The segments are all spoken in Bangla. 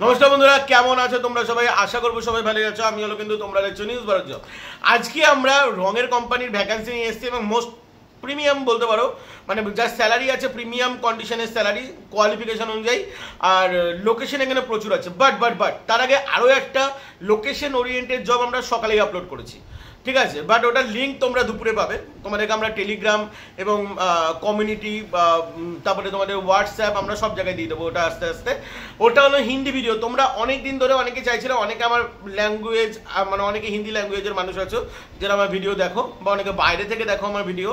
নমস্কার বন্ধুরা, কেমন আছো তোমরা সবাই? আশা করবো সবাই ভালো আছো। আমি হলো কিন্তু তোমরা দেখছো নিউজ ভারত জব। আজকে আমরা রঙের কোম্পানির ভ্যাকান্সি নিয়ে এসেছি এবং মোস্ট প্রিমিয়াম বলতে পারো, মানে যার স্যালারি আছে প্রিমিয়াম কন্ডিশনের স্যালারি কোয়ালিফিকেশন অনুযায়ী, আর লোকেশন এখানে প্রচুর আছে। বাট তার আগে আরও একটা লোকেশন ওরিয়েন্টেড জব আমরা সকালেই আপলোড করেছি, ঠিক আছে? বাট ওটার লিঙ্ক তোমরা দুপুরে পাবে। তোমাদেরকে আমরা টেলিগ্রাম এবং কমিউনিটি, তারপরে তোমাদের হোয়াটসঅ্যাপ, আমরা সব জায়গায় দিয়ে দেবো ওটা আস্তে আস্তে। ওটা হলো হিন্দি ভিডিও। তোমরা অনেক দিন ধরে অনেকে চাইছিলে, অনেকে আমার ল্যাঙ্গুয়েজ, মানে অনেকে হিন্দি ল্যাঙ্গুয়েজের মানুষ আছো যারা আমার ভিডিও দেখো, বা অনেকে বাইরে থেকে দেখো আমার ভিডিও,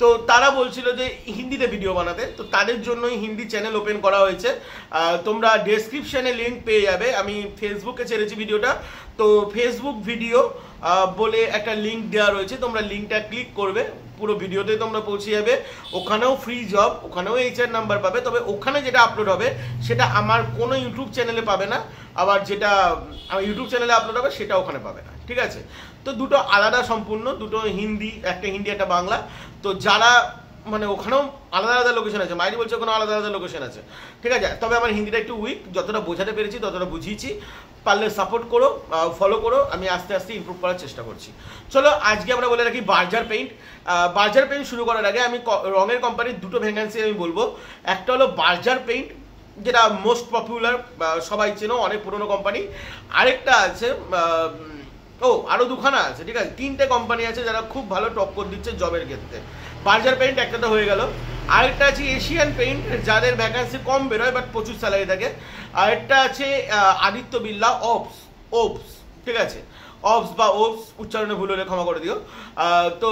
তো তারা বলছিল যে হিন্দিতে ভিডিও বানাতে। তো তাদের জন্যই হিন্দি চ্যানেল ওপেন করা হয়েছে। তোমরা ডেসক্রিপশনে লিঙ্ক পেয়ে যাবে। আমি ফেসবুকে ছেড়েছি ভিডিওটা, তো ফেসবুক ভিডিও বলে একটা লিঙ্ক দেওয়া রয়েছে, তোমরা লিঙ্কটা ক্লিক করবে, পুরো ভিডিওতে তোমরা পৌঁছে যাবে। ওখানেও ফ্রি জব, ওখানেও HR নাম্বার পাবে। তবে ওখানে যেটা আপলোড হবে সেটা আমার কোনো ইউটিউব চ্যানেলে পাবে না, আবার যেটা আমার ইউটিউব চ্যানেলে আপলোড হবে সেটা ওখানে পাবে না, ঠিক আছে? তো দুটো আলাদা সম্পূর্ণ, দুটো হিন্দি, একটা হিন্দি একটা বাংলা। তো যারা মানে ওখানেও আলাদা আলাদা লোকেশন আছে, মাইরি বলছে ওখানে আলাদা আলাদা লোকেশন আছে, ঠিক আছে? তবে আমার হিন্দিটা একটু উইক, যতটা বোঝাতে পেরেছি ততটা বুঝিয়েছি। পারলে সাপোর্ট করো, ফলো করো, আমি আস্তে আস্তে ইমপ্রুভ করার চেষ্টা করছি। চলো আজকে আমরা বলে রাখি বার্জার পেইন্ট। বার্জার পেইন্ট শুরু করার আগে আমি রঙের কোম্পানির দুটো ভ্যাকেন্সি আমি বলবো। একটা হলো বার্জার পেইন্ট, যেটা মোস্ট পপুলার, সবাই চেনো, অনেক পুরনো কোম্পানি। আরেকটা আছে আরও দুখানা আছে, ঠিক আছে? তিনটে কোম্পানি আছে যারা খুব ভালো টক্কর দিচ্ছে জবের ক্ষেত্রে। বার্জার পেইন্ট একটা তো হয়ে গেল। আরেকটা আছে এশিয়ান পেইন্ট, যাদের ভ্যাকান্সি কম বেরোয় বাট প্রচুর স্যালারি থাকে। আরেকটা আছে আদিত্য বিড়লা ওপস, ঠিক আছে? অপস বা ওপস, উচ্চারণে ভুল হলে ক্ষমা করে দিও। তো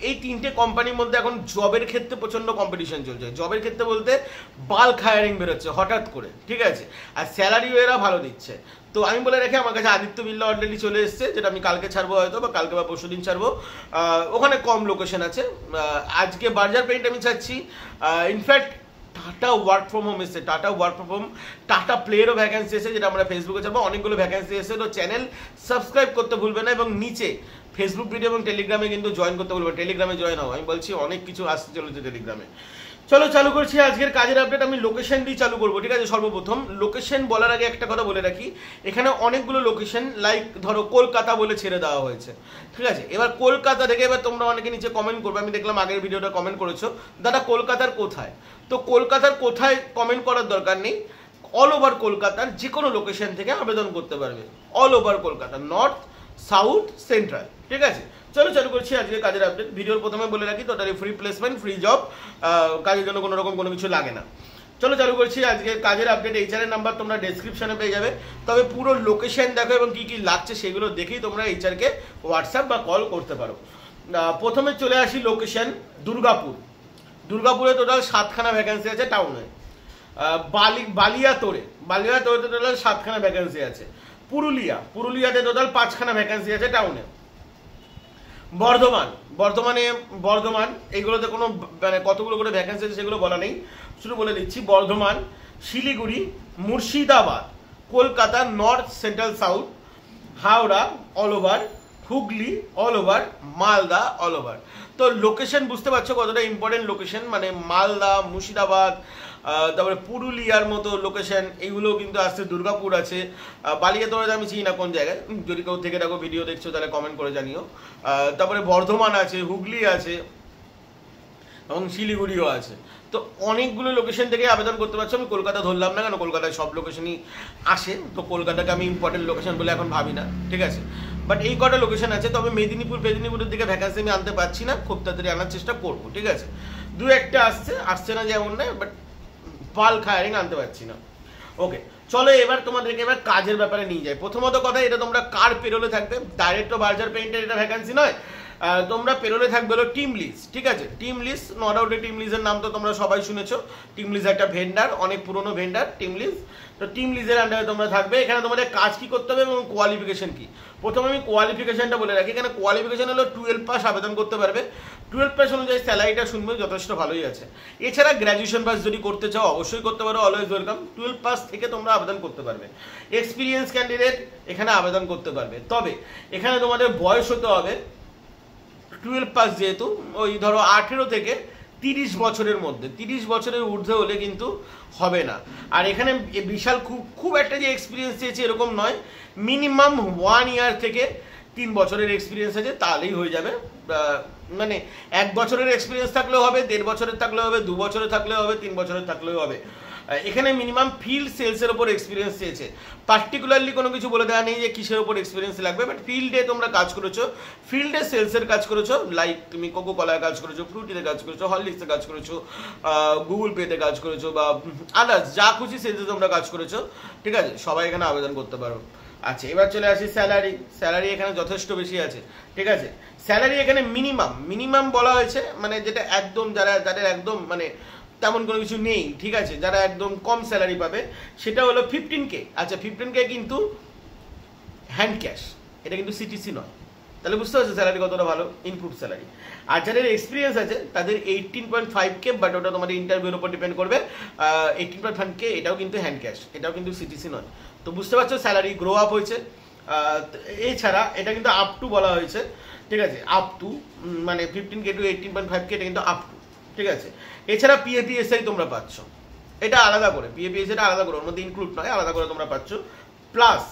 এই তিনটে কোম্পানির মধ্যে এখন জবের ক্ষেত্রে প্রচণ্ড কম্পিটিশন চলছে। জবের ক্ষেত্রে বলতে বাল্ক হায়ারিং বেরোচ্ছে হঠাৎ করে, ঠিক আছে? আর স্যালারিও এরা ভালো দিচ্ছে। তো আমি বলে রাখি, আমার কাছে আদিত্য বিড়লা অলরেডি চলে এসছে, যেটা আমি কালকে ছাড়বো হয়তো, বা কালকে বা পরশু দিন ছাড়বো। ওখানে কম লোকেশন আছে। আজকে বার্জার পেইন্ট আমি চাচ্ছি। In fact tata work from home এসছে, টাটা প্লেরও ভ্যাকেন্সি এসে, যেটা আমরা ফেসবুকে যাবো। অনেকগুলো ভ্যাকেন্সি এসে, তো চ্যানেল সাবস্ক্রাইব করতে ভুলবে না, এবং নিচে ফেসবুক ভিডিও এবং টেলিগ্রামে কিন্তু জয়েন করতে ভুলবে। টেলিগ্রামে জয়েন হও, আমি বলছি অনেক কিছু আসতে চলেছে টেলিগ্রামে। চলো চালু করছি আজকের কাজের আপডেট। আমি লোকেশন দিয়ে চালু করবো, ঠিক আছে? সর্বপ্রথম লোকেশন বলার আগে একটা কথা বলে রাখি, এখানে অনেকগুলো লোকেশন, লাইক ধরো কলকাতা বলে ছেড়ে দেওয়া হয়েছে, ঠিক আছে? এবার কলকাতা থেকে এবার তোমরা অনেকে নিচে কমেন্ট করবে, আমি দেখলাম আগের ভিডিওটা কমেন্ট করেছো, দাদা কলকাতার কোথায়? তো কলকাতার কোথায় কমেন্ট করার দরকার নেই, অল ওভার কলকাতার যে কোনো লোকেশন থেকে আবেদন করতে পারবে। All over Kolkata, north, south, central, ঠিক আছে? চলো চালু করছি আজকে কাজের আপডেট। ভিডিওর প্রথমে বলে রাখি, totally free placement, free job, কাজের জন্য কোনো রকম কোনো কিছু লাগে না। চলো চালু করছি আজকে কাজের আপডেট। HR এর নাম্বার তোমরা ডেসক্রিপশনে পেয়ে যাবে। তবে পুরো লোকেশন দেখো এবং কি কি লাগছে সেগুলো দেখেই তোমরা HR কে হোয়াটসঅ্যাপ বা কল করতে পারো। প্রথমে চলে আসি লোকেশন, দুর্গাপুরে টোটাল 7খানা ভ্যাকেন্সি আছে টাউনে। বালিয়াতোড়ে টোটাল 7খানা ভ্যাকেন্সি আছে। পুরুলিয়াতে টোটাল 5খানা ভ্যাকেন্সি আছে টাউনে। বর্ধমান এইগুলোতে কোনো মানে কতগুলো করে ভ্যাকেন্সি আছে সেগুলো বলা নেই, শুধু বলে দিচ্ছি Bardhaman, Siliguri, Murshidabad, Kolkata, north, central, south, Howrah all over, Hooghly all over, Malda all over. তো লোকেশন বুঝতে পারছো কতটা ইম্পর্টেন্ট লোকেশন, মানে মালদা, মুর্শিদাবাদ, তারপরে পুরুলিয়ার মতো লোকেশন, এইগুলো কিন্তু আসছে। দুর্গাপুর আছে, বালিয়াতোড়ে আমি চিনি না কোন জায়গায়, যদি কেউ থেকে দেখো ভিডিও দেখছো তাহলে কমেন্ট করে জানিও। তারপরে বর্ধমান আছে, হুগলি আছে এবং শিলিগুড়িও আছে। তো অনেকগুলো লোকেশন থেকে আবেদন করতে পারছো। আমি কলকাতা ধরলাম না, কেন কলকাতায় সব লোকেশনই আসে, তো কলকাতাকে আমি ইম্পর্টেন্ট লোকেশন বলে এখন ভাবি না, ঠিক আছে? বাট এই কটা লোকেশন আছে। তবে মেদিনীপুরের দিকে ভ্যাকান্সি আমি আনতে পারছি না, খুব তাড়াতাড়ি আনার চেষ্টা করবো, ঠিক আছে? দু একটা আসছে না যেমন নয়, বাট বাল্ক হায়ারিং আনতে পারছি না। ওকে, চলো এবার তোমাদেরকে এবার কাজের ব্যাপারে নিয়ে যাই। প্রথমত কথা, এটা তোমরা কার পেরোলে থাকবে, ডাইরেক্ট তো বার্জার পেইন্টের এটা ভ্যাকান্সি নয়। তোমরা পেরোলে থাকবে হলো টিম লিজ, ঠিক আছে? টিম লিজ, নো ডাউট টিম লিজের নাম তো তোমরা সবাই শুনেছো। টিম লিজ একটা ভেন্ডার, অনেক পুরনো ভেন্ডার টিম লিজ। তো টিম লিজের আন্ডারে তোমরা থাকবে। এখানে তোমাদের কাজ কি করতে হবে এবং কোয়ালিফিকেশন কি, প্রথমে আমি কোয়ালিফিকেশনটা বলে রাখি। এখানে কোয়ালিফিকেশন হলো 12 পাস আবেদন করতে পারবে। 12 পাস অনুযায়ী স্যালারিটা শুনবে, যথেষ্ট ভালোই আছে। এছাড়া গ্র্যাজুয়েশন পাস যদি করতে চাও অবশ্যই করতে পারো, অলওয়েজ ওয়েলকাম। 12 পাস থেকে তোমরা আবেদন করতে পারবে। এক্সপিরিয়েন্স ক্যান্ডিডেট এখানে আবেদন করতে পারবে। তবে এখানে তোমাদের বয়স হতে হবে 12 পাস, যেহেতু ওই ধরো 18 থেকে 30 বছরের মধ্যে, 30 বছরের ঊর্ধ্বে হলে কিন্তু হবে না। আর এখানে বিশাল খুব একটা যে এক্সপিরিয়েন্স চেয়েছে এরকম নয়, মিনিমাম 1 ইয়ার থেকে 3 বছরের এক্সপিরিয়েন্স আছে, তাহলেই হয়ে যাবে। মানে 1 বছরের এক্সপিরিয়েন্স থাকলেও হবে, 1.5 বছরের থাকলেও হবে, 2 বছরের থাকলেও হবে, 3 বছরের থাকলেও হবে। এখানে মিনিমাম ফিল্ড সেলসের ওপর এক্সপিরিয়েন্স চেয়েছে। পার্টিকুলারলি কোনো কিছু বলে দেওয়া নেই যে কিসের ওপর এক্সপিরিয়েন্স লাগবে, বাট ফিল্ডে তোমরা কাজ করেছো, ফিল্ডে সেলসের কাজ করেছো, লাইক তুমি কোকো কলায় কাজ করেছো, ফ্রুটিতে কাজ করেছো, হরলিক্সে কাজ করেছো, গুগল পেতে কাজ করেছো, বা আদার্স যা খুশি সেলসে তোমরা কাজ করেছো, ঠিক আছে, সবাই এখানে আবেদন করতে পারো। আচ্ছা, এবার চলে আসি স্যালারি। স্যালারি এখানে যথেষ্ট বেশি আছে, ঠিক আছে। স্যালারি এখানে মিনিমাম বলা হয়েছে, মানে যেটা একদম যাদের একদম মানে তেমন কোনো কিছু নেই, ঠিক আছে, যারা একদম কম স্যালারি পাবে সেটা হলো 15K। আচ্ছা, 15K কিন্তু হ্যান্ড ক্যাশ, এটা কিন্তু সিটিসি নয়। তাহলে বুঝতে পারছো স্যালারি কতটা ভালো, ইনপুট স্যালারি। আর যাদের এক্সপিরিয়েন্স আছে তাদের 18.5K, বাট ওটা তোমাদের ইন্টারভিউর উপর ডিপেন্ড করবে। 18.5K এটাও কিন্তু হ্যান্ড ক্যাশ, এটাও কিন্তু সিটিসি নয়। তো বুঝতে পারছো স্যালারি গ্রো আপ হয়েছে। এছাড়া এটা কিন্তু আপ টু বলা হয়েছে, ঠিক আছে, আপ টু মানে 15K to 18.5K, এটা কিন্তু আপ টু, ঠিক আছে। এছাড়া পিএপিএসআই তোমরা পাচ্ছ, এটা আলাদা করে, পিএপিএসআইটা আলাদা করে, ওর মধ্যে ইনক্লুড নয়, আলাদা করে তোমরা পাচ্ছ। প্লাস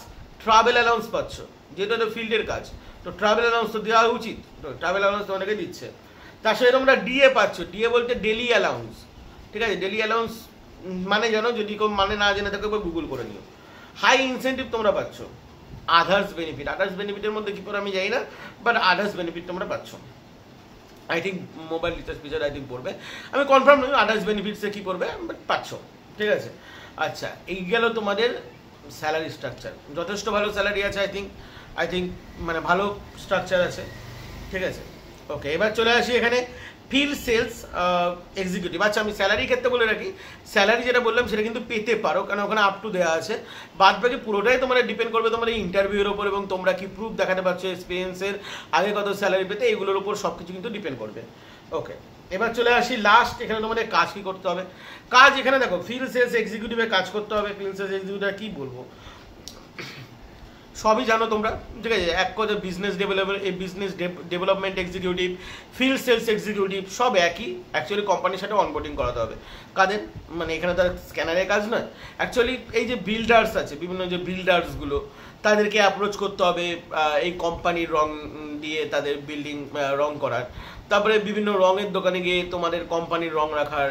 ট্রাভেল অ্যালাউন্স পাচ্ছ, যেটা তো ফিল্ডের কাজ, তো ট্রাভেল অ্যালাউন্স তো দেওয়া উচিত, তো ট্রাভেল অ্যালাউন্স তোমাদেরকে দিচ্ছে। তার সাথে তোমরা ডিএ পাচ্ছ, ডিএ বলতে ডেলি অ্যালাউন্স, ঠিক আছে। ডেলি অ্যালাউন্স মানে জানো, যদি কেউ মানে না জেনে থাকে গুগল করে নিও। হাই ইনসেন্টিভ তোমরা পাচ্ছ। আদার্স বেনিফিটের মধ্যে কি পড়ে আমি জানি না, বাট আদার্স বেনিফিট তোমরা পাচ্ছ। I think mobile recharge feature I think পড়বে, আমি কনফার্ম নই আদার্স বেনিফিটসে কি পড়বে, বাট পাচ্ছ, ঠিক আছে। আচ্ছা, এই গেল তোমাদের স্যালারি স্ট্রাকচার, যথেষ্ট ভালো স্যালারি আছে। আই থিঙ্ক মানে ভালো স্ট্রাকচার আছে, ঠিক আছে। ওকে, এবার চলে আসি এখানে ফিল্ড সেলস এক্সিকিউটিভ। আচ্ছা, আমি স্যালারি ক্ষেত্রে বলে রাখি, স্যালারি যেটা বললাম সেটা কিন্তু পেতে পারো, কারণ ওখানে আপ টু দেওয়া আছে। বাদ বাকি পুরোটাই তোমাদের ডিপেন্ড করবে তোমাদের ইন্টারভিউর ওপর, এবং তোমরা কি প্রুফ দেখাতে পারছো এক্সপিরিয়েন্সের, আগে কত স্যালারি পেতে, এগুলোর উপর সব কিছু কিন্তু ডিপেন্ড করবে। ওকে, এবার চলে আসি লাস্ট, এখানে তোমাদের কাজ কি করতে হবে। কাজ এখানে দেখো, ফিল্ড সেলস এক্সিকিউটিভে কাজ করতে হবে। ফিল্ড সেলস এক্সিকিউটিভ কি বলবো, সবই জানো তোমরা, ঠিক আছে। এক কথা business development executive, field sales executive সব একই। অ্যাকচুয়ালি কোম্পানির সাথে অনবোর্ডিং করাতে হবে কাদের, মানে এখানে তার স্ক্যানারের কাজ নয়। অ্যাকচুয়ালি এই যে বিল্ডার্স আছে, বিভিন্ন যে বিল্ডার্সগুলো, তাদেরকে অ্যাপ্রোচ করতে হবে এই কোম্পানির রং দিয়ে তাদের বিল্ডিং রং করার। তারপরে বিভিন্ন রঙের দোকানে গিয়ে তোমাদের কোম্পানির রং রাখার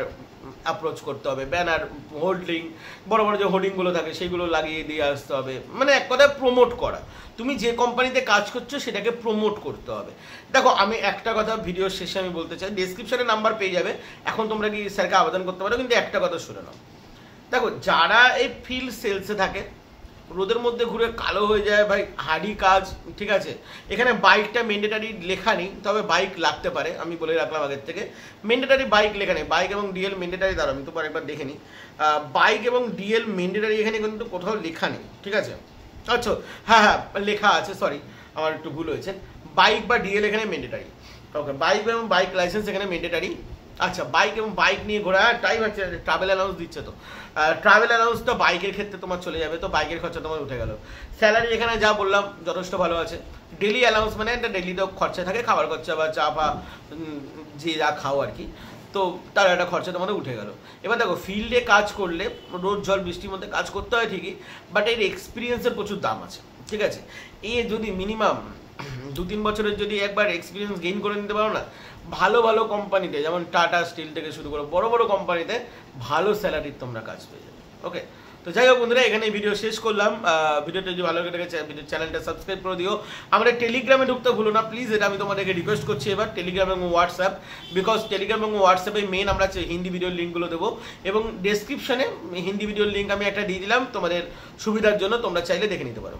অ্যাপ্রোচ করতে হবে। ব্যানার, হোল্ডিং, বড় বড় যে হোর্ডিংগুলো থাকে সেগুলো লাগিয়ে দিয়ে আসতে হবে। মানে এক কথায় প্রমোট করা, তুমি যে কোম্পানিতে কাজ করছো সেটাকে প্রমোট করতে হবে। দেখো, আমি একটা কথা ভিডিওর শেষে আমি বলতে চাই, ডেসক্রিপশনে নাম্বার পেয়ে যাবে, এখন তোমরা কি স্যারকে আবেদন করতে পারো। কিন্তু একটা কথা শুনে নাও, দেখো যারা এই ফিল্ড সেলসে থাকে রোদের মধ্যে ঘুরে কালো হয়ে যায় ভাই, হার্ডি কাজ, ঠিক আছে। এখানে বাইকটা ম্যান্ডেটারি লেখা নেই, তবে বাইক লাগতে পারে, আমি বলে রাখলাম আগের থেকে। ম্যান্ডেটারি বাইক লেখা নেই, বাইক এবং ডিএল ম্যান্ডেটারি, দাঁড়াও আমি তোমার একবার দেখে নিই। বাইক এবং ডিএল ম্যান্ডেটারি এখানে কিন্তু কোথাও লেখা নেই, ঠিক আছে। আচ্ছা, হ্যাঁ লেখা আছে, সরি আমার একটু ভুল হয়েছে। বাইক বা ডিএল এখানে ম্যান্ডেটারি। ওকে, বাইক এবং বাইক লাইসেন্স এখানে ম্যান্ডেটারি। আচ্ছা, বাইক এবং বাইক নিয়ে ঘোরা টাইম আছে, ট্রাভেল অ্যালাউন্স দিচ্ছে, তো ট্রাভেল অ্যালাউন্স তো বাইকের ক্ষেত্রে তোমার চলে যাবে, তো বাইকের খরচা তোমার উঠে গেল। স্যালারি এখানে যা বললাম যথেষ্ট ভালো আছে। ডেলি অ্যালাউন্স মানে একটা ডেলি তো খরচা থাকে, খাবার খরচা বা চা বা যে যা খাও আর কি, তো তার একটা খরচা তোমাদের উঠে গেল। এবার দেখো, ফিল্ডে কাজ করলে রোদ জল বৃষ্টির মধ্যে কাজ করতে হয় ঠিকই, বাট এর এক্সপিরিয়েন্সের প্রচুর দাম আছে, ঠিক আছে। এ যদি মিনিমাম 2-3 বছরের যদি একবার এক্সপিরিয়েন্স গেইন করে নিতে পারো না, ভালো ভালো কোম্পানিতে, যেমন টাটা স্টিল থেকে শুরু করে বড় বড় কোম্পানিতে ভালো স্যালারির তোমরা কাজ পেয়ে যাবে। ওকে, তো যাই হোক বন্ধুরা, এখানে ভিডিও শেষ করলাম। ভিডিওটা যদি ভালো লাগে চ্যানেলটা সাবস্ক্রাইব করে দিও। আমরা টেলিগ্রামে ঢুকতে ভুলো না প্লিজ, এটা আমি তোমাদেরকে রিকোয়েস্ট করছি এবার, টেলিগ্রাম এবং হোয়াটসঅ্যাপ, বিকজ টেলিগ্রাম এবং হোয়াটসঅ্যাপে মেন আমরা হিন্দি ভিডিওর লিঙ্কগুলো দেবো, এবং ডেসক্রিপশনে হিন্দি ভিডিওর লিঙ্ক আমি একটা দিয়ে দিলাম তোমাদের সুবিধার জন্য, তোমরা চাইলে দেখে নিতে পারো।